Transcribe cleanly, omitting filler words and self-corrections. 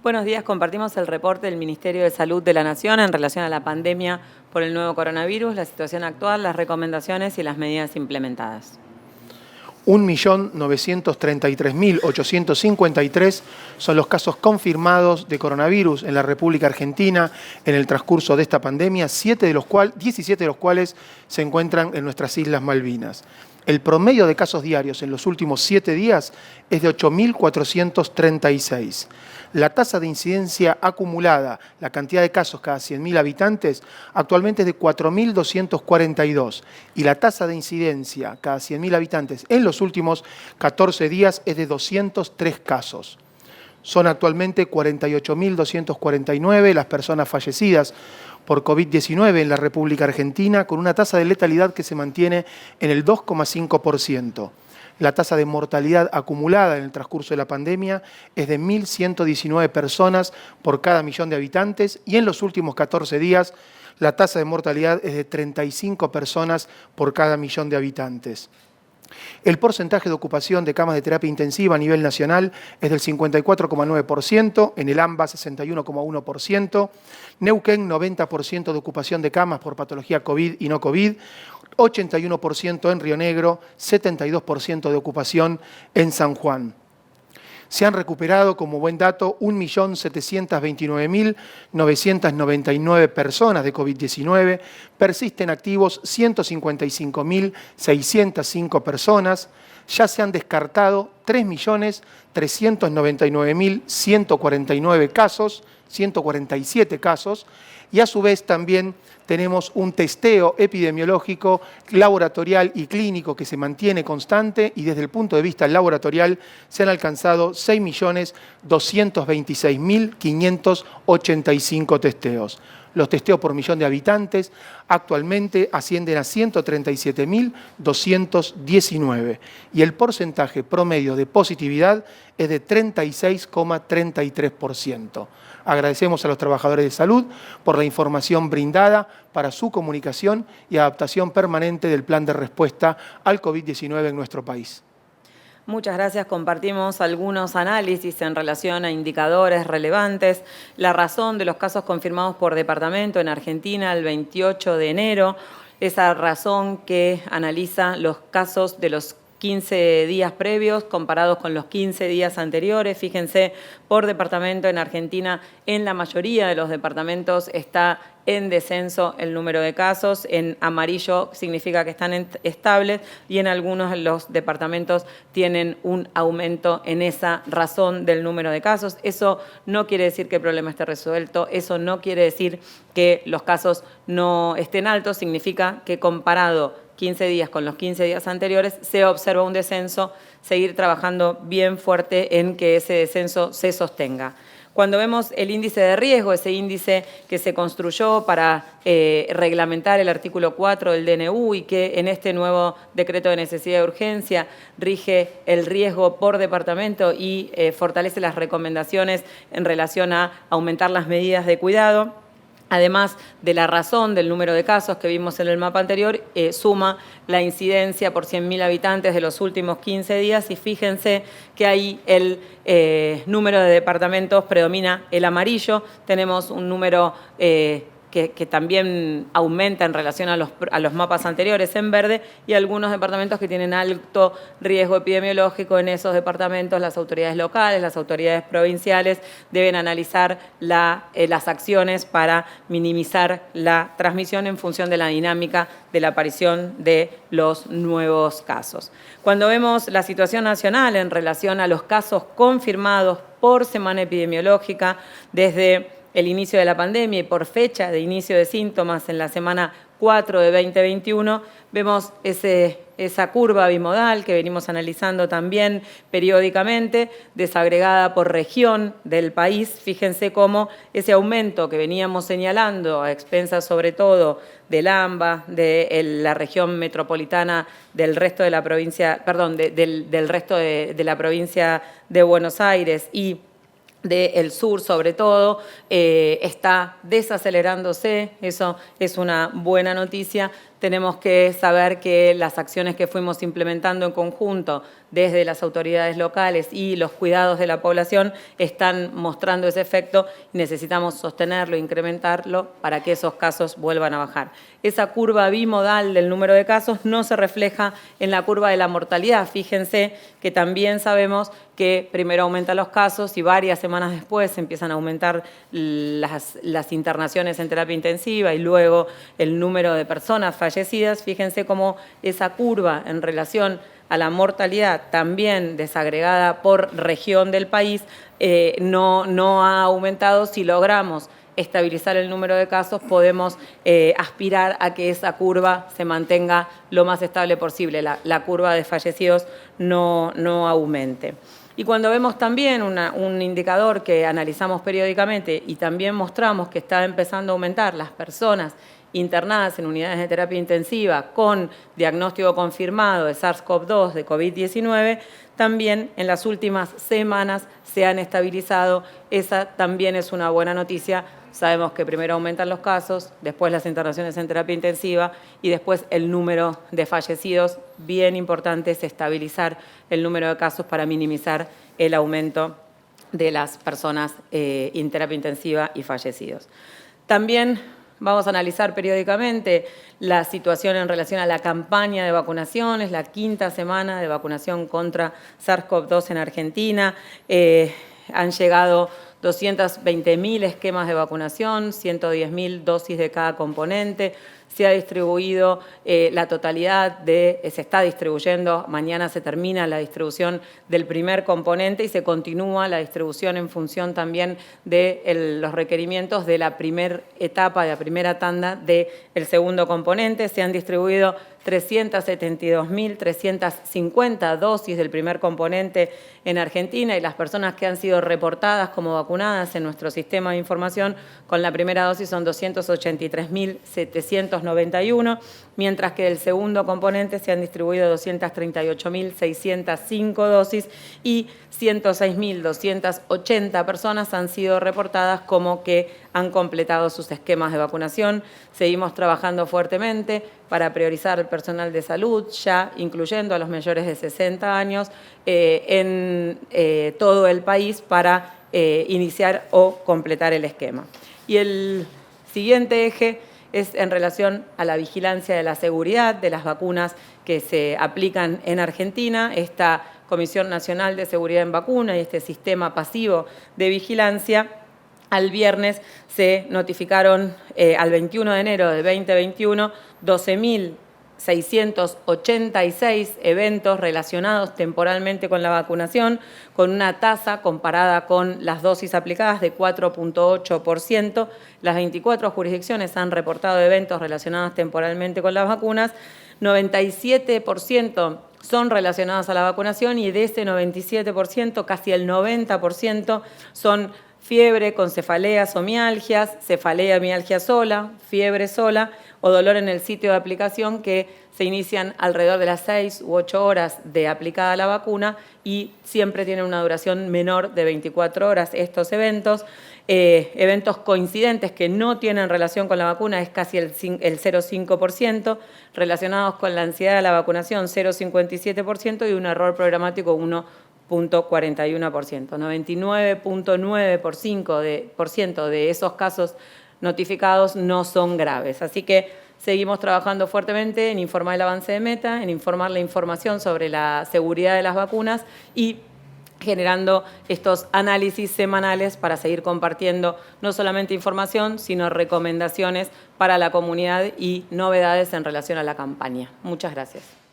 Buenos días, compartimos el reporte del Ministerio de Salud de la Nación en relación a la pandemia por el nuevo coronavirus, la situación actual, las recomendaciones y las medidas implementadas. 1.933.853 son los casos confirmados de coronavirus en la República Argentina en el transcurso de esta pandemia, 17 de los cuales se encuentran en nuestras Islas Malvinas. El promedio de casos diarios en los últimos 7 días es de 8.436. La tasa de incidencia acumulada, la cantidad de casos cada 100.000 habitantes, actualmente es de 4.242 y la tasa de incidencia cada 100.000 habitantes en los últimos 14 días es de 203 casos. Son actualmente 48.249 las personas fallecidas por COVID-19 en la República Argentina, con una tasa de letalidad que se mantiene en el 2,5%. La tasa de mortalidad acumulada en el transcurso de la pandemia es de 1.119 personas por cada millón de habitantes y en los últimos 14 días la tasa de mortalidad es de 35 personas por cada millón de habitantes. El porcentaje de ocupación de camas de terapia intensiva a nivel nacional es del 54,9%, en el AMBA 61,1%, Neuquén 90% de ocupación de camas por patología COVID y no COVID, 81% en Río Negro, 72% de ocupación en San Juan. Se han recuperado, como buen dato, 1.729.999 personas de COVID-19, persisten activos 155.605 personas, ya se han descartado 3.399.149 casos, 147 casos, y a su vez también tenemos un testeo epidemiológico, laboratorial y clínico que se mantiene constante y desde el punto de vista laboratorial se han alcanzado 6.226.585 testeos. Los testeos por millón de habitantes actualmente ascienden a 137.219 y el porcentaje promedio de positividad es de 36,33%. Agradecemos a los trabajadores de salud por la información brindada para su comunicación y adaptación permanente del plan de respuesta al COVID-19 en nuestro país. Muchas gracias. Compartimos algunos análisis en relación a indicadores relevantes. La razón de los casos confirmados por departamento en Argentina el 28 de enero, esa razón que analiza los casos de los 15 días previos comparados con los 15 días anteriores. Fíjense, por departamento en Argentina, en la mayoría de los departamentos está en descenso el número de casos, en amarillo significa que están estables y en algunos de los departamentos tienen un aumento en esa razón del número de casos. Eso no quiere decir que el problema esté resuelto, eso no quiere decir que los casos no estén altos, significa que comparado 15 días con los 15 días anteriores, se observa un descenso, seguir trabajando bien fuerte en que ese descenso se sostenga. Cuando vemos el índice de riesgo, ese índice que se construyó para reglamentar el artículo 4 del DNU y que en este nuevo decreto de necesidad de urgencia rige el riesgo por departamento y fortalece las recomendaciones en relación a aumentar las medidas de cuidado, además de la razón del número de casos que vimos en el mapa anterior, suma la incidencia por 100.000 habitantes de los últimos 15 días y fíjense que ahí el número de departamentos predomina el amarillo. Tenemos un número que también aumenta en relación a los mapas anteriores en verde y algunos departamentos que tienen alto riesgo epidemiológico. En esos departamentos las autoridades locales, las autoridades provinciales deben analizar las acciones para minimizar la transmisión en función de la dinámica de la aparición de los nuevos casos. Cuando vemos la situación nacional en relación a los casos confirmados por semana epidemiológica desde el inicio de la pandemia y por fecha de inicio de síntomas en la semana 4 de 2021, vemos esa curva bimodal que venimos analizando también periódicamente, desagregada por región del país. Fíjense cómo ese aumento que veníamos señalando, a expensas sobre todo del AMBA, de la región metropolitana del resto de la provincia, del resto de la provincia de Buenos Aires y del sur sobre todo, está desacelerándose, eso es una buena noticia, tenemos que saber que las acciones que fuimos implementando en conjunto desde las autoridades locales y los cuidados de la población están mostrando ese efecto y necesitamos sostenerlo, incrementarlo para que esos casos vuelvan a bajar. Esa curva bimodal del número de casos no se refleja en la curva de la mortalidad. Fíjense que también sabemos que primero aumentan los casos y varias semanas después empiezan a aumentar las internaciones en terapia intensiva y luego el número de personas fallecidas. Fíjense cómo esa curva en relación a la mortalidad, también desagregada por región del país, no ha aumentado. Si logramos estabilizar el número de casos, podemos aspirar a que esa curva se mantenga lo más estable posible, la curva de fallecidos no aumente. Y cuando vemos también un indicador que analizamos periódicamente y también mostramos que está empezando a aumentar las personas internadas en unidades de terapia intensiva con diagnóstico confirmado de SARS-CoV-2, de COVID-19, también en las últimas semanas se han estabilizado. Esa también es una buena noticia. Sabemos que primero aumentan los casos, después las internaciones en terapia intensiva y después el número de fallecidos. Bien importante es estabilizar el número de casos para minimizar el aumento de las personas en terapia intensiva y fallecidos. También vamos a analizar periódicamente la situación en relación a la campaña de vacunación. Es la 5ª semana de vacunación contra SARS-CoV-2 en Argentina. Han llegado 220.000 esquemas de vacunación, 110.000 dosis de cada componente. Se ha distribuido la totalidad se está distribuyendo, mañana se termina la distribución del primer componente y se continúa la distribución en función también de los requerimientos de la primera etapa, de la primera tanda del segundo componente. Se han distribuido 372.350 dosis del primer componente en Argentina y las personas que han sido reportadas como vacunadas en nuestro sistema de información con la primera dosis son 283.791, mientras que del segundo componente se han distribuido 238.605 dosis y 106.280 personas han sido reportadas como que han completado sus esquemas de vacunación. Seguimos trabajando fuertemente para priorizar el personal de salud, ya incluyendo a los mayores de 60 años, en todo el país para iniciar o completar el esquema. Y el siguiente eje es en relación a la vigilancia de la seguridad de las vacunas que se aplican en Argentina. Esta Comisión Nacional de Seguridad en Vacuna y este sistema pasivo de vigilancia, al viernes se notificaron al 21 de enero de 2021 12.686 eventos relacionados temporalmente con la vacunación, con una tasa comparada con las dosis aplicadas de 4.8%. Las 24 jurisdicciones han reportado eventos relacionados temporalmente con las vacunas. 97% son relacionados a la vacunación y de ese 97%, casi el 90% son fiebre con cefaleas o mialgias, cefalea, mialgia sola, fiebre sola o dolor en el sitio de aplicación que se inician alrededor de las 6 u 8 horas de aplicada la vacuna y siempre tienen una duración menor de 24 horas estos eventos. Eventos coincidentes que no tienen relación con la vacuna es casi el 0,5%, relacionados con la ansiedad de la vacunación 0,57% y un error programático 1,41%. 99,9% de esos casos notificados no son graves. Así que seguimos trabajando fuertemente en informar el avance de meta, en informar la información sobre la seguridad de las vacunas y generando estos análisis semanales para seguir compartiendo no solamente información, sino recomendaciones para la comunidad y novedades en relación a la campaña. Muchas gracias.